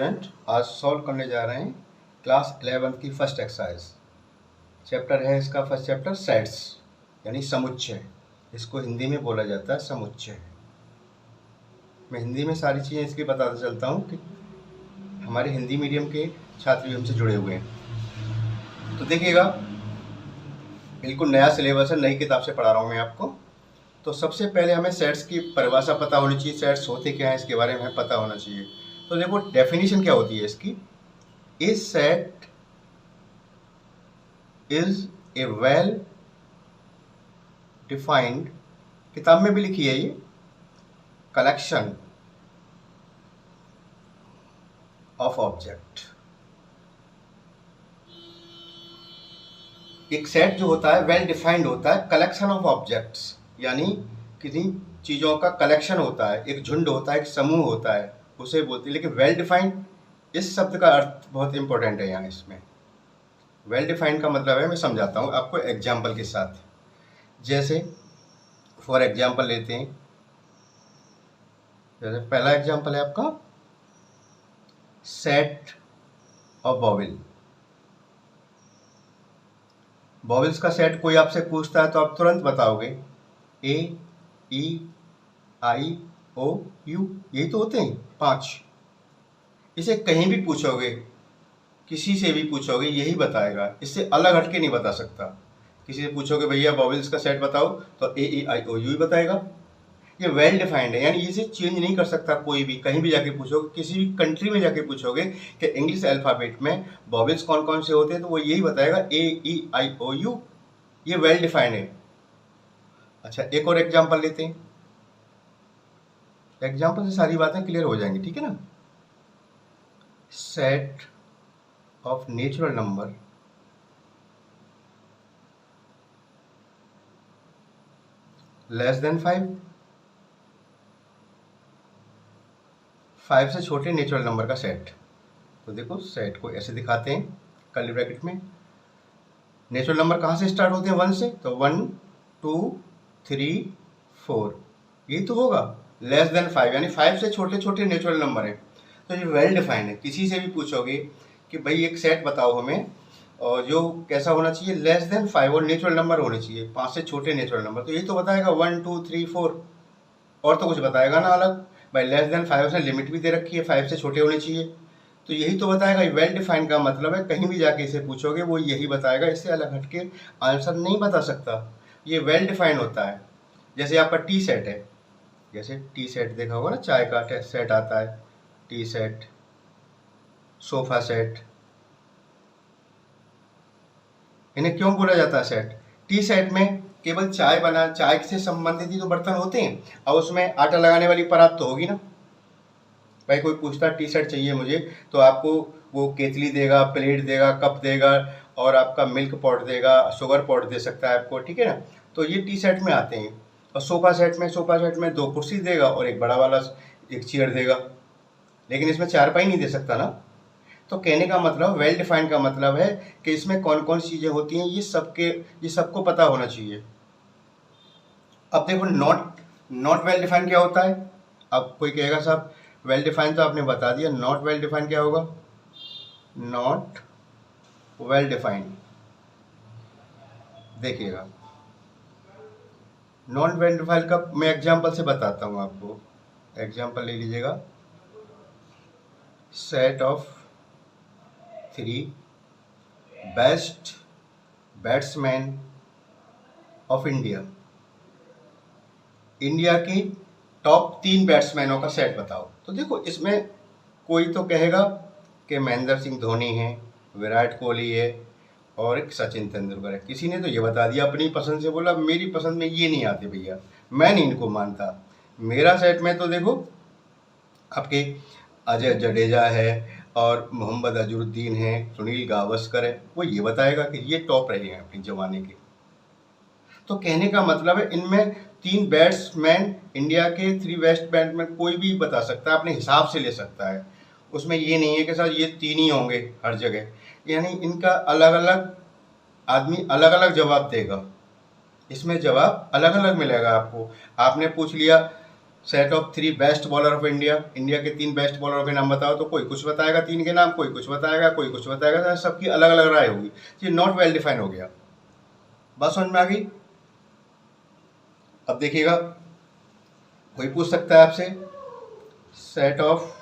Student, आज solve करने जा रहे हैं क्लास 11 की फर्स्ट एक्सरसाइज। चैप्टर है इसका फर्स्ट चैप्टर सेट्स यानी समुच्चय। इसको हिंदी में बोला जाता है समुच्चय। मैं हिंदी में सारी चीज़ें इसलिए बताता चलता हूँ कि हमारे हिंदी मीडियम के छात्र भी हमसे जुड़े हुए हैं। तो देखिएगा, बिल्कुल नया सिलेबस है, नई किताब से पढ़ा रहा हूँ मैं आपको। तो सबसे पहले हमें सेट्स की परिभाषा पता होनी चाहिए, सेट्स होते क्या हैं इसके बारे में हमें पता होना चाहिए। तो देखो डेफिनेशन क्या होती है इसकी। A set is a well defined, किताब में भी लिखी है ये, कलेक्शन ऑफ ऑब्जेक्ट। एक सेट जो होता है वेल डिफाइंड होता है, कलेक्शन ऑफ ऑब्जेक्ट्स यानी किसी चीज़ों का कलेक्शन होता है, एक झुंड होता है, एक समूह होता है, उसे बोलते हैं। लेकिन वेल डिफाइंड इस शब्द का अर्थ बहुत इंपॉर्टेंट है यहाँ। इसमें वेल डिफाइंड का मतलब है, मैं समझाता हूँ आपको एग्जाम्पल के साथ। जैसे फॉर एग्जाम्पल लेते हैं, जैसे पहला एग्जाम्पल है आपका सेट ऑफ वॉवेल। वॉवेल्स का सेट कोई आपसे पूछता है तो आप तुरंत बताओगे ए, ई, आई, ओ, यू, यही तो होते हैं 5। इसे कहीं भी पूछोगे, किसी से भी पूछोगे, यही बताएगा, इससे अलग हटके नहीं बता सकता। किसी से पूछोगे भैया वॉवेल्स का सेट बताओ तो ए, ई, आई, ओ, यू ही बताएगा। ये वेल डिफाइंड है, यानी इसे चेंज नहीं कर सकता कोई भी। कहीं भी जाके पूछोगे, किसी भी कंट्री में जाके पूछोगे कि इंग्लिश अल्फ़ाबेट में वॉवेल्स कौन कौन से होते हैं, तो वो यही बताएगा ए, ई, आई, ओ, यू। ये वेल डिफाइंड है। अच्छा, एक और एग्जांपल लेते हैं। एग्जांपल से सारी बातें क्लियर हो जाएंगी, ठीक है ना। Set of natural number less than 5 से छोटे नेचुरल नंबर का सेट। तो देखो सेट को ऐसे दिखाते हैं कर्ली ब्रैकेट में। नेचुरल नंबर कहाँ से स्टार्ट होते हैं? 1 से, तो 1, 2, 3, 4, ये तो होगा। लेस देन 5 यानी 5 से छोटे छोटे नेचुरल नंबर है। तो ये वेल डिफाइंड है। किसी से भी पूछोगे कि भाई एक सेट बताओ हमें, और जो कैसा होना चाहिए, लेस देन 5 और नेचुरल नंबर होने चाहिए, 5 से छोटे नेचुरल नंबर, तो यही तो बताएगा 1, 2, 3, 4, और तो कुछ बताएगा ना अलग। भाई लेस देन 5 से लिमिट भी दे रखी है, 5 से छोटे होने चाहिए, तो यही तो बताएगा। वेल डिफाइंड का मतलब है कहीं भी जाके इसे पूछोगे वो यही बताएगा, इससे अलग हटके आंसर नहीं बता सकता। ये वेल डिफाइंड होता है। जैसे आपका टी सेट है, जैसे टी सेट देखा होगा ना, चाय का सेट आता है, टी सेट, सोफा सेट, इन्हें क्यों बोला जाता है सेट? टी सेट में केवल चाय से संबंधित ही तो बर्तन होते हैं, और उसमें आटा लगाने वाली परात तो होगी ना। भाई कोई पूछता टी शर्ट चाहिए मुझे, तो आपको वो केतली देगा, प्लेट देगा, कप देगा, और आपका मिल्क पॉट देगा, शुगर पॉट दे सकता है आपको, ठीक है ना। तो ये टी शर्ट में आते हैं। और सोफा सेट में 2 कुर्सी देगा और एक बड़ा वाला एक चेयर देगा, लेकिन इसमें चारपाई नहीं दे सकता ना। तो कहने का मतलब, वेल डिफाइंड का मतलब है कि इसमें कौन कौन सी चीज़ें होती हैं, ये सबको पता होना चाहिए। अब देखो नॉट वेल डिफाइंड क्या होता है। अब कोई कहेगा साहब वेल डिफाइंड तो आपने बता दिया, नॉट वेल डिफाइंड क्या होगा? नॉट वेल डिफाइंड, देखिएगा नॉट वेल डिफाइंड का मैं एग्जांपल से बताता हूँ आपको। एग्जांपल ले लीजिएगा, set of 3 best batsman of India. India की टॉप 3 बैट्समैनों का सेट बताओ। तो देखो इसमें कोई तो कहेगा कि महेंद्र सिंह धोनी है, विराट कोहली है, और एक सचिन तेंदुलकर है। किसी ने तो ये बता दिया अपनी पसंद से, बोला मेरी पसंद में ये नहीं आते भैया, मैं नहीं इनको मानता। मेरा सेट में तो देखो आपके अजय जडेजा है, और मोहम्मद अजहरुद्दीन है, सुनील गावस्कर है, वो ये बताएगा कि ये टॉप रहे हैं अपने ज़माने के। तो कहने का मतलब है इनमें 3 बैट्समैन, इंडिया के 3 बेस्ट बैट्समैन कोई भी बता सकता है, अपने हिसाब से ले सकता है। उसमें ये नहीं है कि सर ये 3 ही होंगे हर जगह, यानी इनका अलग अलग आदमी अलग अलग जवाब देगा। इसमें जवाब अलग अलग मिलेगा आपको। आपने पूछ लिया set of 3 best bowler of India, India के 3 बेस्ट बॉलरों के नाम बताओ, तो कोई कुछ बताएगा 3 के नाम, कोई कुछ बताएगा, कोई कुछ बताएगा, तो सबकी अलग अलग राय होगी। ये नॉट वेल डिफाइन हो गया। बात समझ में आ गई? अब देखिएगा, कोई पूछ सकता है आपसे set of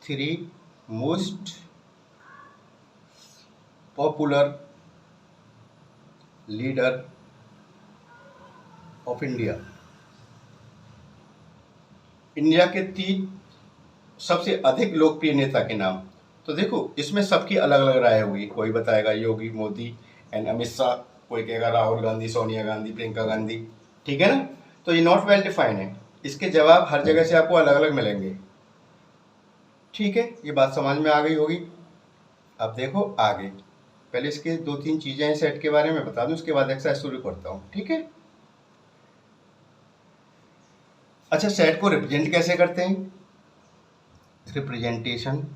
3 most popular leader of India, India के 3 सबसे अधिक लोकप्रिय नेता के नाम। तो देखो, इसमें सबकी अलग अलग राय होगी। कोई बताएगा योगी, मोदी एंड अमित शाह, कोई कहेगा राहुल गांधी, सोनिया गांधी, प्रियंका गांधी, ठीक है ना। तो ये नॉट वेल डिफाइन है, इसके जवाब हर जगह से आपको अलग अलग मिलेंगे। ठीक है, ये बात समझ में आ गई होगी। अब देखो आगे, पहले इसके 2-3 चीजें सेट के बारे में बता दूं, उसके बाद एक्सरसाइज शुरू करता हूं, ठीक है। अच्छा, सेट को रिप्रेजेंट कैसे करते हैं? रिप्रेजेंटेशन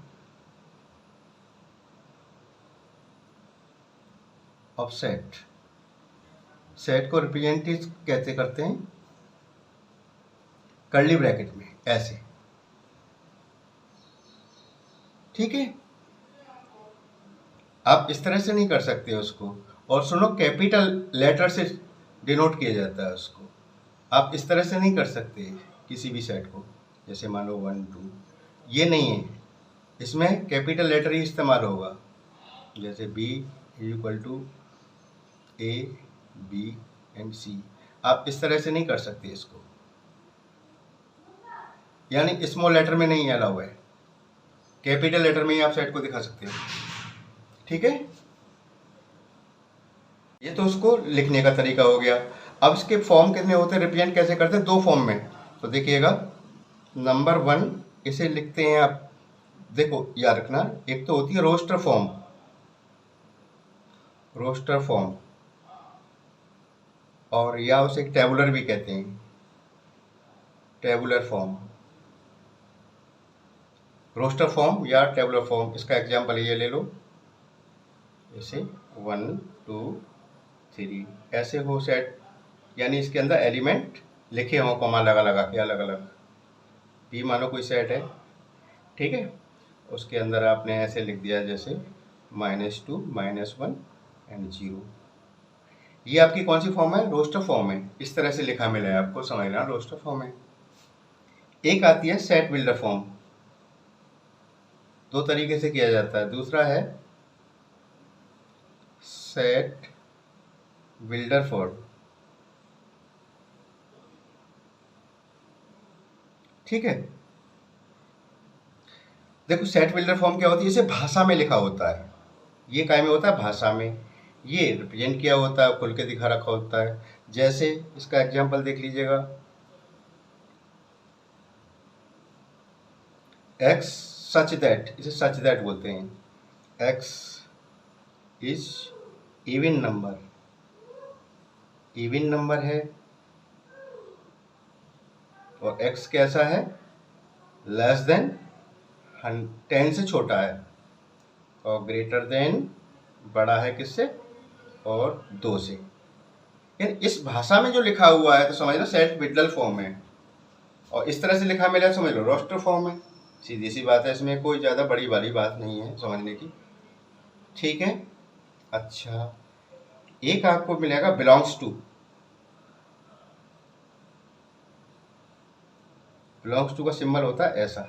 ऑफ सेट, सेट को रिप्रेजेंट कैसे करते हैं? कर्ली ब्रैकेट में ऐसे, ठीक है। आप इस तरह से नहीं कर सकते उसको। और सुनो, कैपिटल लेटर से डिनोट किया जाता है उसको, आप इस तरह से नहीं कर सकते किसी भी सेट को। जैसे मान लो 1 2, ये नहीं है, इसमें कैपिटल लेटर ही इस्तेमाल होगा। जैसे B equal to A B and C, आप इस तरह से नहीं कर सकते इसको, यानी स्मॉल लेटर में नहीं अलाउ है, कैपिटल लेटर में ही आप सेट को दिखा सकते हो, ठीक है। ये तो उसको लिखने का तरीका हो गया। अब इसके फॉर्म कितने होते हैं, रिप्रेजेंट कैसे करते हैं? 2 फॉर्म में। तो देखिएगा, नंबर 1 इसे लिखते हैं आप, देखो याद रखना, एक तो होती है रोस्टर फॉर्म, रोस्टर फॉर्म, और या उसे टेबुलर भी कहते हैं, टेबुलर फॉर्म। रोस्टर फॉर्म या टेबुलर फॉर्म, इसका एग्जांपल ये ले लो, जैसे 1 2 3 ऐसे हो सेट, यानी इसके अंदर एलिमेंट लिखे हों कॉमा लगा लगा के अलग अलग। पी मानो कोई सेट है, ठीक है, उसके अंदर आपने ऐसे लिख दिया जैसे -2 -1 एंड 0। ये आपकी कौन सी फॉर्म है? रोस्टर फॉर्म है। इस तरह से लिखा मिला है आपको, समझना रोस्टर फॉर्म है। एक आती है सेट बिल्डर फॉर्म, 2 तरीके से किया जाता है। दूसरा है सेट बिल्डर फॉर्म, ठीक है। देखो, सेट बिल्डर फॉर्म क्या होती है? इसे भाषा में लिखा होता है, ये काय में होता है? भाषा में। ये रिप्रेजेंट किया होता है, खुल के दिखा रखा होता है। जैसे इसका एग्जांपल देख लीजिएगा, x सच दैट, इसे सच दैट बोलते हैं। x is even number, even number है, और x कैसा है? लेस देन 10 से छोटा है, और ग्रेटर देन बड़ा है किससे? और 2 से। यानी इस भाषा में जो लिखा हुआ है तो समझ लो सेट बिल्डर फॉर्म है, और इस तरह से लिखा मिला है समझ लो रोस्टर फॉर्म है। सीधी सी बात है, इसमें कोई ज़्यादा बड़ी वाली बात नहीं है समझने की, ठीक है। अच्छा, एक आपको मिलेगा बिलोंग्स टू, बिलोंग्स टू का सिंबल होता है ऐसा,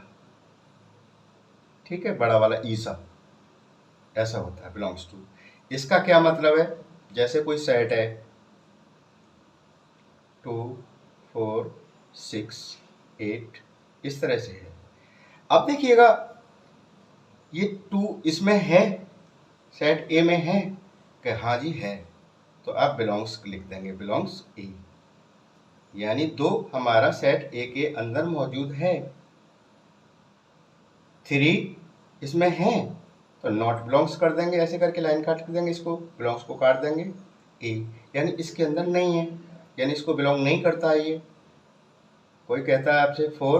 ठीक है, बड़ा वाला ई सा, ऐसा होता है बिलोंग्स टू। इसका क्या मतलब है? जैसे कोई सेट है 2 4 6 8, इस तरह से है। अब देखिएगा, ये 2 इसमें है, सेट ए में है कि हाँ जी है, तो आप बिलोंग्स लिख देंगे, बिलोंग्स ए, यानी 2 हमारा सेट ए के अंदर मौजूद है। 3 इसमें है तो नॉट बिलोंग्स कर देंगे, ऐसे करके लाइन काट देंगे, इसको बिलोंग्स को काट देंगे ए, यानी इसके अंदर नहीं है, यानी इसको बिलोंग नहीं करता है ये। कोई कहता है आपसे 4,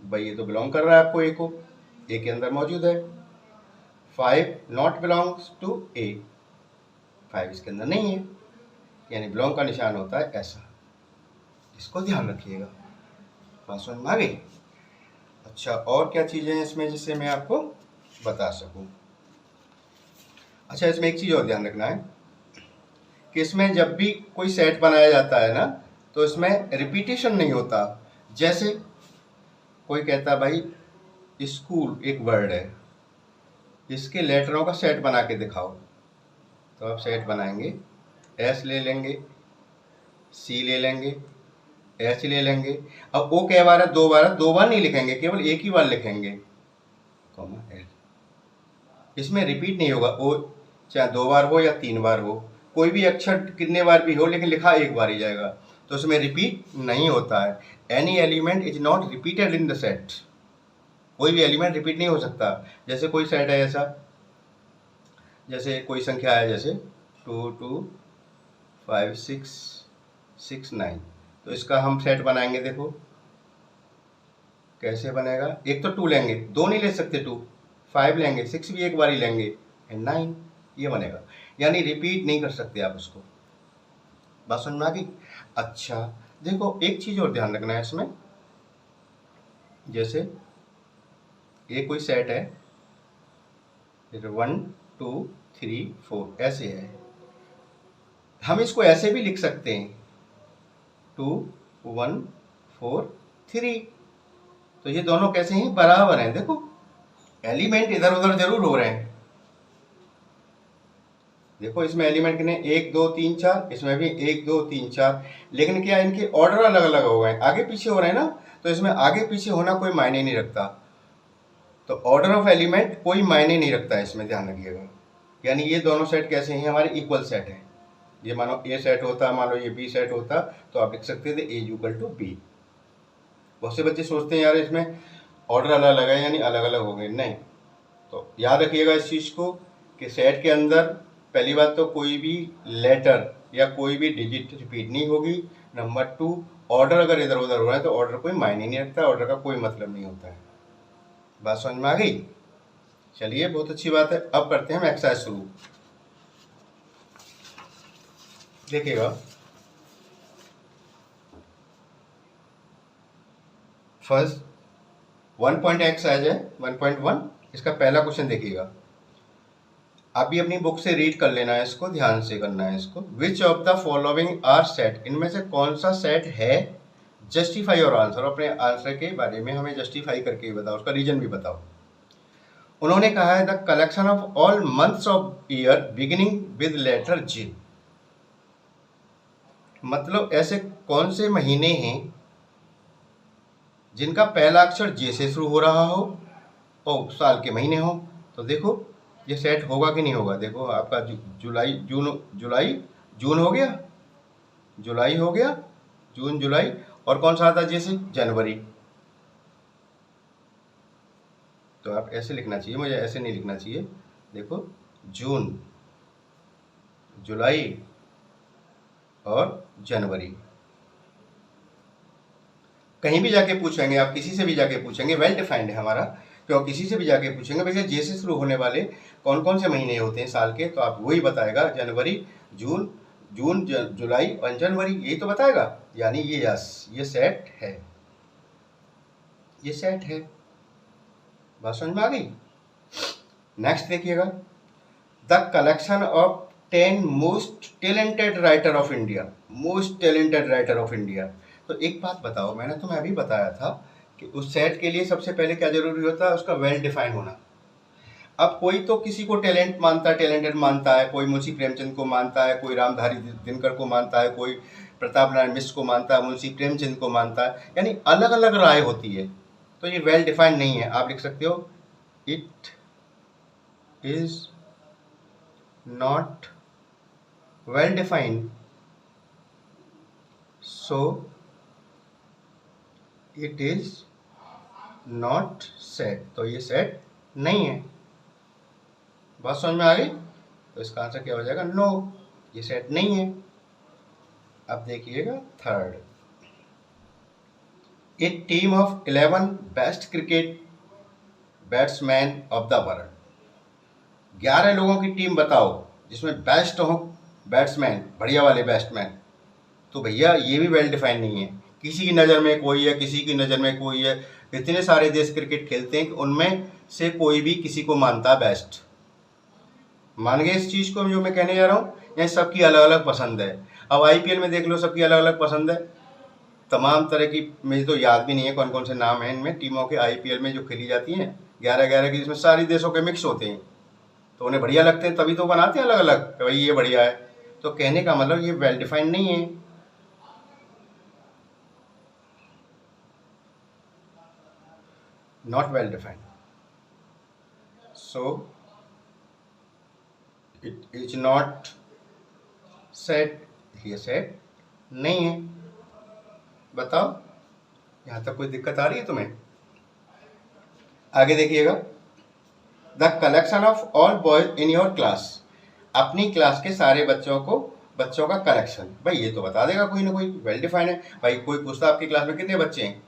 भाई ये तो बिलोंग कर रहा है आपको ए को, ए के अंदर मौजूद है। 5 नॉट बिलोंग्स टू ए, 5 इसके अंदर नहीं है, यानी बिलोंग का निशान होता है ऐसा, इसको ध्यान रखिएगा। बात समझ में आ गई? अच्छा, और क्या चीज़ें हैं इसमें जिससे मैं आपको बता सकूं? अच्छा, इसमें एक चीज़ और ध्यान रखना है कि इसमें जब भी कोई सेट बनाया जाता है ना, तो इसमें रिपीटेशन नहीं होता। जैसे कोई कहता है भाई स्कूल एक वर्ड है, इसके लेटरों का सेट बना के दिखाओ, तो आप सेट बनाएंगे, एस ले लेंगे, सी ले लेंगे, एच ले लेंगे। अब ओ क्या बार है? दो बार है, दो बार नहीं लिखेंगे, केवल एक ही बार लिखेंगे, कॉमा एल। इसमें रिपीट नहीं होगा, ओ चाहे दो बार हो या तीन बार हो, कोई भी अक्षर कितने बार भी हो, लेकिन लिखा एक बार ही जाएगा, तो उसमें रिपीट नहीं होता है। Any element is not repeated in the set. कोई भी एलिमेंट रिपीट नहीं हो सकता। जैसे कोई सेट है ऐसा, जैसे कोई संख्या है, जैसे 2 2 5 6 6 9, तो इसका हम सेट बनाएंगे। देखो कैसे बनेगा। एक तो 2 लेंगे, दो नहीं ले सकते, 2 5 लेंगे, 6 भी एक बार ही लेंगे, एंड 9, ये बनेगा। यानी रिपीट नहीं कर सकते आप उसको। बात समझ में आ गई? अच्छा देखो, एक चीज़ और ध्यान रखना है इसमें। जैसे ये कोई सेट है, 1 2 3 4 ऐसे है, हम इसको ऐसे भी लिख सकते हैं, 2 1 4 3। तो ये दोनों कैसे हैं? बराबर हैं। देखो एलिमेंट इधर उधर जरूर हो रहे हैं। देखो इसमें एलिमेंट कितने, 1 2 3 4, इसमें भी 1 2 3 4, लेकिन क्या इनके ऑर्डर अलग अलग हो गए, आगे पीछे हो रहे हैं ना, तो इसमें आगे पीछे होना कोई मायने नहीं रखता। तो ऑर्डर ऑफ एलिमेंट कोई मायने नहीं रखता है इसमें, ध्यान रखिएगा। यानी ये दोनों सेट कैसे हैं? हमारे इक्वल सेट हैं। ये मानो ए सेट होता, मान लो ये बी सेट होता, तो आप लिख सकते थे ए इक्वल टू बी। बहुत से बच्चे सोचते हैं यार इसमें ऑर्डर अलग अलग है, यानी अलग अलग हो गए, नहीं। तो याद रखिएगा इस चीज़ को कि सेट के अंदर पहली बात तो कोई भी लेटर या कोई भी डिजिट रिपीट नहीं होगी। नंबर 2, ऑर्डर अगर इधर उधर हो रहा है तो ऑर्डर कोई मायने नहीं रखता, ऑर्डर का कोई मतलब नहीं होता है। बात समझ में आ गई? चलिए बहुत अच्छी बात है। अब करते हैं हम एक्सरसाइज शुरू। देखिएगा फर्स्ट 1 पॉइंट एक्सरसाइज है 1.1। इसका पहला क्वेश्चन देखिएगा। आप भी अपनी बुक से रीड कर लेना है, इसको ध्यान से करना है इसको। Which of the following are set, इनमें से कौन सा सेट है? जस्टिफाई और आंसर, अपने आंसर के बारे में हमें जस्टिफाई करके बताओ, उसका रीजन भी बताओ। उन्होंने कहा है the collection of all months of year beginning with letter J. मतलब ऐसे कौन से महीने हैं जिनका पहला अक्षर जे से शुरू हो रहा हो और साल के महीने हो। तो देखो ये सेट होगा कि नहीं होगा। देखो आपका जुलाई जून हो गया, जुलाई हो गया, जून जुलाई, और कौन सा आता है जैसे जनवरी। तो आप ऐसे लिखना चाहिए, मुझे ऐसे नहीं लिखना चाहिए। देखो जून, जुलाई और जनवरी। कहीं भी जाके पूछेंगे आप, किसी से भी जाके पूछेंगे, वेल डिफाइंड है हमारा, क्यों किसी से भी जाके पूछेंगे भैया जे से शुरू होने वाले कौन कौन से महीने होते हैं साल के, तो आप वही बताएगा, जनवरी, जून जुलाई और जनवरी, यही तो बताएगा। यानी ये यस, ये सेट है, ये सेट है। बात समझ में आ गई? नेक्स्ट देखिएगा, the collection of 10 most talented writer of India. Most talented writer of India. तो एक बात बताओ, मैंने तुम्हें अभी बताया था कि उस सेट के लिए सबसे पहले क्या जरूरी होता है? उसका वेल डिफाइन होना। अब कोई तो किसी को टैलेंट मानता है, टैलेंटेड मानता है, कोई मुंशी प्रेमचंद को मानता है, कोई रामधारी दिनकर को मानता है, कोई प्रताप नारायण मिश्र को मानता है, मुंशी प्रेमचंद को मानता है, यानी अलग अलग राय होती है। तो ये वेल डिफाइंड नहीं है। आप लिख सकते हो it is not well defined, so it is not set. तो ये सेट नहीं है। बात समझ में आ गई? तो इसका आंसर क्या हो जाएगा? नो, ये सेट नहीं है। अब देखिएगा third, A team of 11 best cricket batsman of the world. 11 लोगों की टीम बताओ जिसमें बेस्ट हो बैट्समैन, बढ़िया वाले बैट्समैन। तो भैया ये भी वेल डिफाइंड नहीं है, किसी की नज़र में कोई है, किसी की नज़र में कोई है, इतने सारे देश क्रिकेट खेलते हैं कि उनमें से कोई भी किसी को मानता बेस्ट। मान गए इस चीज़ को जो मैं कहने जा रहा हूँ? यहाँ सबकी अलग अलग पसंद है। अब आईपीएल में देख लो, सबकी अलग अलग पसंद है। तमाम तरह की, मुझे तो याद भी नहीं है कौन कौन से नाम हैं इनमें टीमों के आईपीएल में जो खेली जाती हैं, 11-11 की, जिसमें सारी देशों के मिक्स होते हैं, तो उन्हें बढ़िया लगते हैं, तभी तो बनाते हैं अलग अलग कि भाई ये बढ़िया है। तो कहने का मतलब ये वेल डिफाइंड नहीं है। Not well defined, so it is not set, ये सेट नहीं है। बताओ, यहाँ तक कोई दिक्कत आ रही है तुम्हें? आगे देखिएगा, the collection of all boys in your class, अपनी क्लास के सारे बच्चों का कलेक्शन। भाई ये तो बता देगा कोई ना कोई, वेल डिफाइंड है। भाई कोई पूछता आपकी क्लास में कितने बच्चे हैं,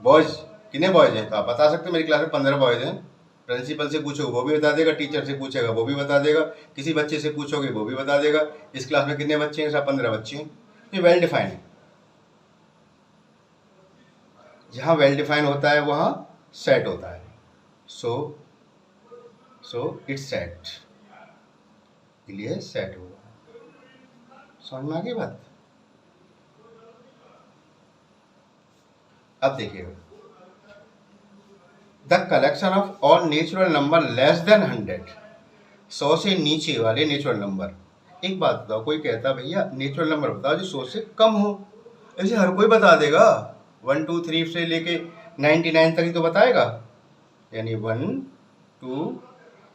बॉयज, कितने बॉयज हैं, तो आप बता सकते हैं मेरी क्लास में 15 बॉयज हैं। प्रिंसिपल से पूछोगे वो भी बता देगा, टीचर से पूछेगा वो भी बता देगा, किसी बच्चे से पूछोगे वो भी बता देगा, इस क्लास में कितने बच्चे हैं, सब 15 बच्चे हैं। ये वेल डिफाइंड है। जहाँ वेल डिफाइंड होता है वहाँ सेट होता है। सो इट्स सेट, इसलिए सेट होगा। समझ में आ गई बात? अब देखिएगा, the collection of all natural number less than 100, 100 से नीचे वाले नेचुरल नंबर। एक बात बताओ, कोई कहता भैया नेचुरल नंबर बताओ जो 100 से कम हो, ऐसे हर कोई बता देगा। 1 2 3 से लेके 99 तक ही तो बताएगा, यानी 1 2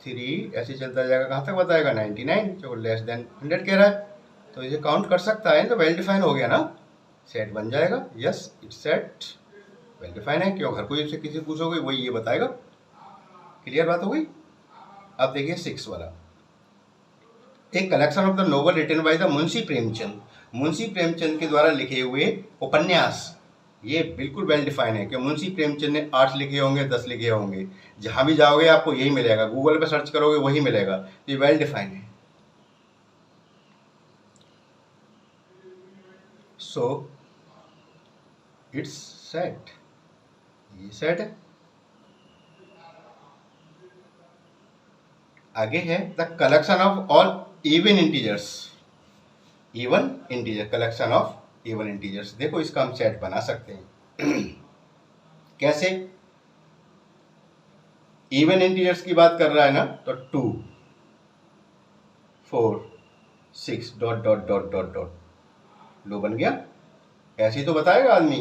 3 ऐसे चलता जाएगा, कहाँ तक बताएगा? 99, जो लेस देन 100 कह रहा है, तो इसे काउंट कर सकता है, तो वेल डिफाइन हो गया ना, सेट बन जाएगा। Yes it's set, well define है, क्यों? हर कोई से किसी पूछोगे वही ये बताएगा। क्लियर बात हो गई? अब देखिए 6 वाला, एक collection of the novel written by the Munshi Premchand, Munshi Premchand के द्वारा लिखे हुए उपन्यास। ये बिल्कुल वेल डिफाइन है कि मुंशी प्रेमचंद ने 8 लिखे होंगे, 10 लिखे होंगे, जहां भी जाओगे आपको यही मिलेगा, गूगल पे सर्च करोगे वही मिलेगा, ये वेल डिफाइन है। सो इट्स सेट, ये सेट है। आगे है the collection of all even integers, even integer, collection of even integers. देखो इसका हम सेट बना सकते हैं कैसे? इवन इंटीजर्स की बात कर रहा है ना, तो 2 4 6 dot dot dot dot dot, लो बन गया। ऐसे ही तो बताएगा आदमी,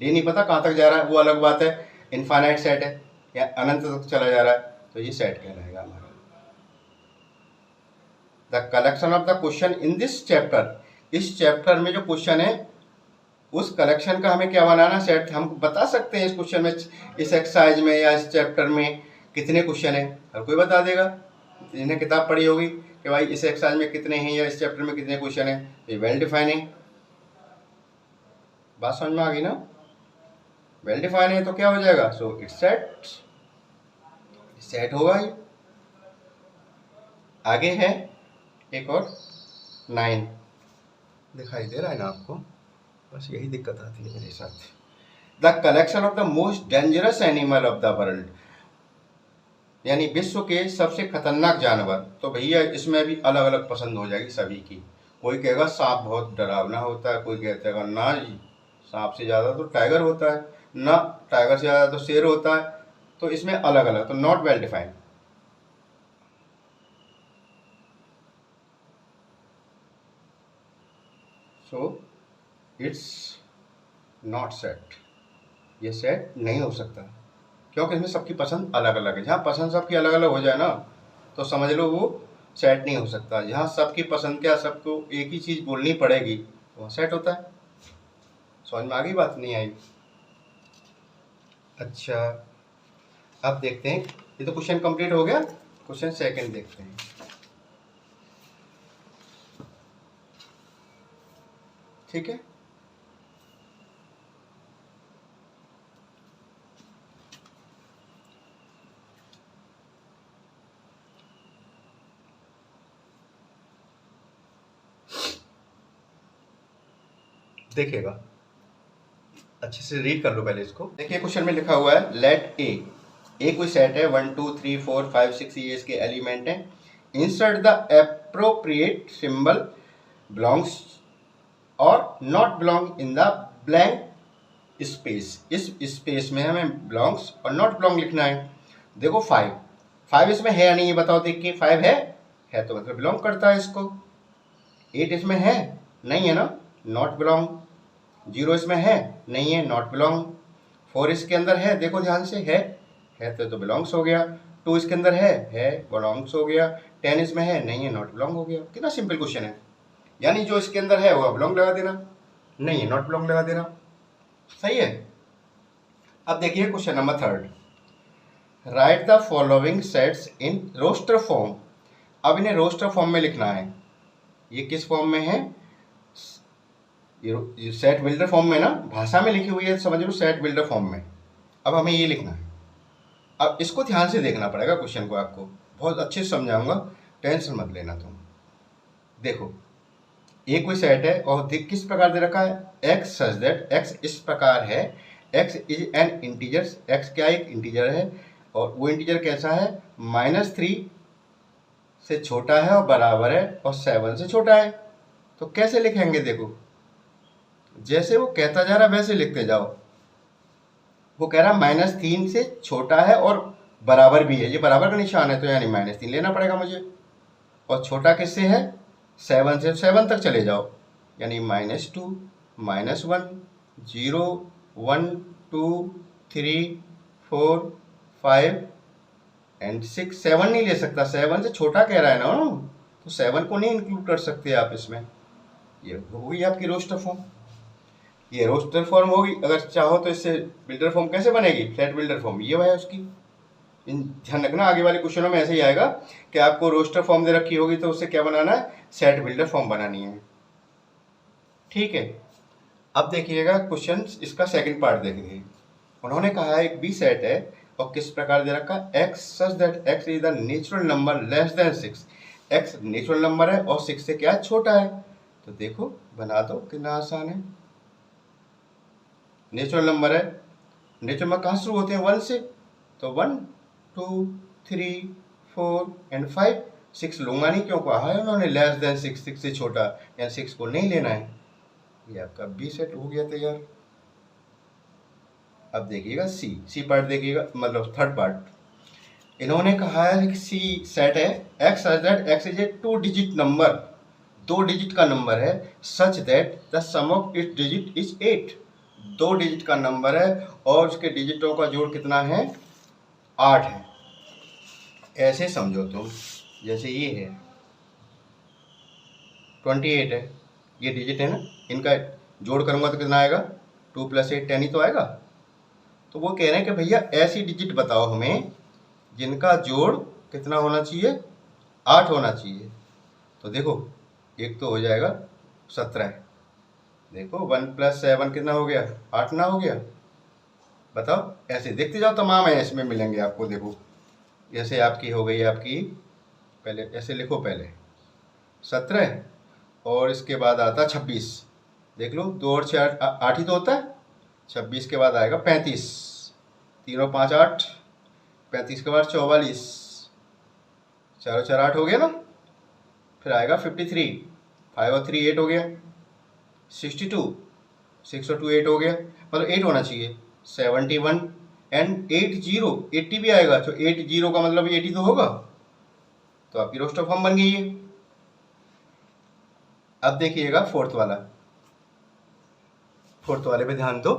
ये नहीं पता कहाँ तक जा रहा है, वो अलग बात है। इनफाइनाइट सेट है या अनंत तक चला जा रहा है, तो ये सेट कहलाएगा हमारा। The collection of the question in this chapter, इस चैप्टर में जो क्वेश्चन है उस कलेक्शन का हमें क्या बनाना, सेट हम बता सकते हैं। इस क्वेश्चन में, इस एक्सरसाइज में या इस चैप्टर में कितने क्वेश्चन है, हर कोई बता देगा। जिन्हें किताब पढ़ी होगी कि भाई इस एक्सरसाइज में कितने हैं या इस चैप्टर में कितने क्वेश्चन है, ये वेल डिफाइन है। बात समझ में आ गई ना? वेल डिफाइन है तो क्या हो जाएगा? सो इट्स सेट, सेट होगा ही। आगे है एक और 9, दिखाई दे रहा है ना आपको? बस यही दिक्कत आती है मेरे साथ। The collection of the most dangerous animal of the world, यानी विश्व के सबसे खतरनाक जानवर। तो भैया इसमें भी अलग अलग पसंद हो जाएगी सभी की। कोई कहेगा सांप बहुत डरावना होता है, कोई कहता है ना जी सांप से ज़्यादा तो टाइगर होता है, ना टाइगर से ज़्यादा तो शेर होता है। तो इसमें अलग अलग, तो not well defined. So it's not set, ये सेट नहीं हो सकता, क्योंकि इसमें सबकी पसंद अलग अलग है। जहाँ पसंद सबकी अलग अलग हो जाए ना, तो समझ लो वो सेट नहीं हो सकता। जहाँ सबकी पसंद क्या, सबको एक ही चीज़ बोलनी पड़ेगी, तो वहाँ सेट होता है। समझ में आ गई बात? नहीं आई? अच्छा, अब देखते हैं, ये तो क्वेश्चन कंप्लीट हो गया। क्वेश्चन सेकंड देखते हैं। ठीक है, देखिएगा, अच्छे से रीड कर लो पहले इसको। देखिए क्वेश्चन में लिखा हुआ है लेट ए कोई सेट है 1 2 3 4 5 6 ये इसके एलिमेंट हैं। Insert the appropriate symbol belongs और not belong in the blank space. इस स्पेस में हमें बिलोंग्स और नॉट बिलोंग लिखना है। देखो 5 इसमें है या नहीं, ये बताओ देख के। 5 है तो मतलब बिलोंग करता है इसको। 8 इसमें है नहीं है ना, नॉट बिलोंग। 0 इसमें है नहीं है, नॉट बिलोंग। 4 इसके अंदर है, देखो ध्यान से, है तो बिलोंग्स हो गया। 2 इसके अंदर है बिलोंग्स हो गया। 10 इसमें है नहीं है, नॉट बिलोंग हो गया। कितना सिंपल क्वेश्चन है। यानी जो इसके अंदर है वो बिलोंग लगा देना, नहीं है नॉट बिलोंग लगा देना। सही है। अब देखिए question number 3, write the following sets in roster form. अब इन्हें रोस्टर फॉर्म में लिखना है। ये किस फॉर्म में है, ये सेट बिल्डर फॉर्म में ना, भाषा में लिखी हुई है, समझ लो सेट बिल्डर फॉर्म में। अब हमें ये लिखना है। अब इसको ध्यान से देखना पड़ेगा क्वेश्चन को, आपको बहुत अच्छे से समझाऊंगा, टेंशन मत लेना तुम। देखो ये कोई सेट है और किस प्रकार दे रखा है, x सच दैट x इस प्रकार है, x is an integer. x क्या एक इंटीजर है और वो इंटीजर कैसा है, -3 से छोटा है और बराबर है और 7 से छोटा है। तो कैसे लिखेंगे, देखो जैसे वो कहता जा रहा वैसे लिखते जाओ। वो कह रहा -3 से छोटा है और बराबर भी है, ये बराबर का निशान है तो यानी -3 लेना पड़ेगा मुझे। और छोटा किससे है, 7 से। 7 तक चले जाओ यानी -2 -1 0 1 2 3 4 5 एंड 6। 7 नहीं ले सकता, 7 से छोटा कह रहा है ना, तो 7 को नहीं इंक्लूड कर सकते आप इसमें। ये होगी आपकी रोस्टर फॉर्म, ये रोस्टर फॉर्म होगी। अगर चाहो तो इससे बिल्डर फॉर्म कैसे बनेगी, फ्लैट बिल्डर फॉर्म, ये है उसकी। ध्यान रखना आगे वाले क्वेश्चनों में ऐसे ही आएगा कि आपको रोस्टर फॉर्म दे रखी होगी तो उससे क्या बनाना है, सेट बिल्डर फॉर्म बनानी है। ठीक है। अब देखिएगा क्वेश्चन, इसका सेकंड पार्ट देखिए। उन्होंने कहा है एक बी सेट है और किस प्रकार दे रखा, x such that x is the natural number less than 6। x natural number है और 6 से क्या छोटा है। तो देखो बना दो, कितना आसान है। नेचुरल नंबर है, नेचुरल नंबर कहाँ शुरू होते हैं, 1 से। तो 1 2 3 4 एंड 5। 6 लूंगा नहीं, क्यों कहा है उन्होंने लेस देन 6, 6 से छोटा, यानी 6 को नहीं लेना है। ये आपका बी सेट हो गया तैयार। अब देखिएगा सी पार्ट देखिएगा, मतलब थर्ड पार्ट। इन्होंने कहा है कि सी सेट है x such that x is a 2 digit number, 2 digit का नंबर है, such that the sum of its digit is 8। 2 digit का नंबर है और उसके डिजिटों का जोड़ कितना है, 8 है। ऐसे समझो तुम, जैसे ये है 28 है, ये डिजिट है ना, इनका जोड़ करूंगा तो कितना आएगा, 2 + 8 10 ही तो आएगा। तो वो कह रहे हैं कि भैया ऐसी डिजिट बताओ हमें जिनका जोड़ कितना होना चाहिए, 8 होना चाहिए। तो देखो एक तो हो जाएगा 17। देखो 1 + 7 कितना हो गया, 8 ना हो गया। बताओ, ऐसे देखते जाओ, तमाम है इसमें मिलेंगे आपको। देखो जैसे आपकी हो गई, आपकी पहले ऐसे लिखो, पहले 17 और इसके बाद आता 26। देख लो 2 और 6 8 ही तो होता है। 26 के बाद आएगा 35, 3 और 5 8, 35 के बाद 44, 4 और 4 8 हो गया ना। फिर आएगा 53, 5 और 3 8 हो गया। 62, 6 और 2 8 हो गया, मतलब 8 होना चाहिए। 71 एंड 80, 80 भी आएगा, तो 80 का मतलब 80 तो होगा। तो आपकी रोस्टर फॉर्म बन गई है। अब देखिएगा फोर्थ वाला, फोर्थ वाले पे ध्यान दो,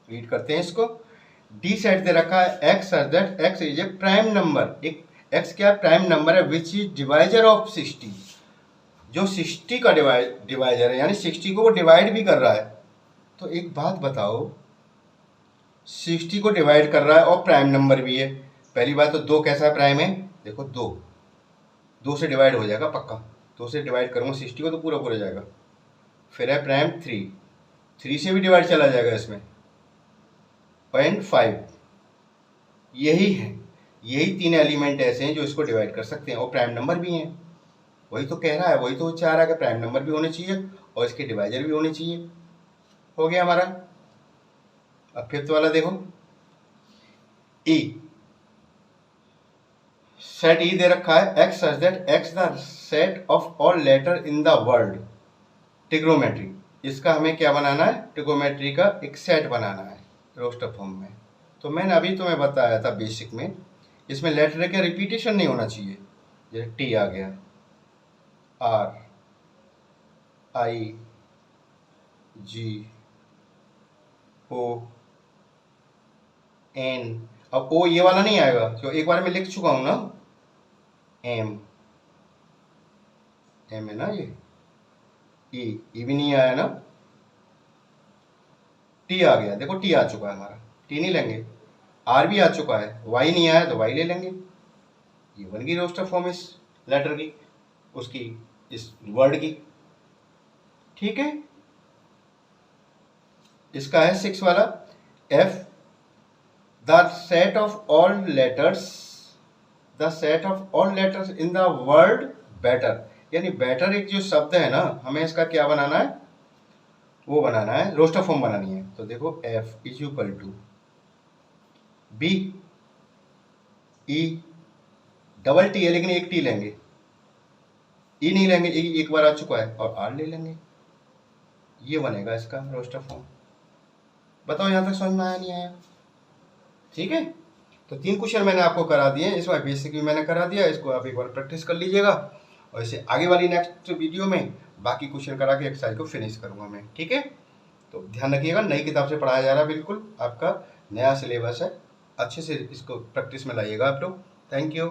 रीड करते हैं इसको। डी सेट दे रखा है x such that x is A prime number. एक एक्स क्या प्राइम नंबर है, विच इज डिवाइजर ऑफ 60, जो 60 का डिवाइजर है, यानी 60 को वो डिवाइड भी कर रहा है। तो एक बात बताओ, 60 को डिवाइड कर रहा है और प्राइम नंबर भी है। पहली बात तो 2 कैसा है, प्राइम है। देखो 2 से डिवाइड हो जाएगा पक्का, 2 से डिवाइड करूँगा 60 को तो पूरा पूरा जाएगा। फिर है प्राइम 3 से भी डिवाइड चला जाएगा इसमें, 0.5। यही है, यही 3 एलिमेंट ऐसे हैं जो इसको डिवाइड कर सकते हैं और प्राइम नंबर भी हैं। वही तो कह रहा है, वही तो चाह रहा है कि प्राइम नंबर भी होने चाहिए और इसके डिवाइजर भी होने चाहिए। हो गया हमारा। अब फिफ्थ वाला देखो, ई, सेट ई दे रखा है x such that x the set of all letter in the world, trigonometry. इसका हमें क्या बनाना है, ट्रिग्नोमेट्री का एक सेट बनाना है रोस्टर फॉर्म में। तो मैंने अभी तुम्हें बताया था बेसिक में, इसमें लेटर का रिपीटेशन नहीं होना चाहिए। जैसे टी आ गया, are, I, ji, O, N. अब ओ ये वाला नहीं आएगा, जो एक बार मैं लिख चुका हूं ना, एम, एम है ना ये, ई भी नहीं आया ना, टी आ गया, देखो टी आ चुका है हमारा, टी नहीं लेंगे। आर भी आ चुका है, वाई नहीं आया तो वाई ले लेंगे। ये बन गई रोस्टर फॉर्म इस लेटर की, उसकी, इस वर्ड की। ठीक है, इसका है सिक्स वाला, F the set of all letters, the set of all letters in the word better. यानी बेटर एक जो शब्द है ना, हमें इसका क्या बनाना है, वो बनाना है, रोस्टर फॉर्म बनानी है। तो देखो F is equal to B, E, double T है लेकिन एक टी लेंगे, ई नहीं लेंगे, ई एक बार आ चुका है, और आर ले लेंगे। ये बनेगा इसका रोस्टर फॉर्म। बताओ यहां तक समझ में आया नहीं आया? ठीक है, तो 3 क्वेश्चन मैंने आपको करा दिए, इसमें बेसिक भी मैंने करा दिया, इसको आप एक बार प्रैक्टिस कर लीजिएगा, और इसे आगे वाली नेक्स्ट वीडियो में बाकी क्वेश्चन करा के एक्सरसाइज को फिनिश करूंगा मैं। ठीक है, तो ध्यान रखिएगा, नई किताब से पढ़ाया जा रहा है, बिल्कुल आपका नया सिलेबस है, अच्छे से इसको प्रैक्टिस में लाइएगा आप लोग। Thank you.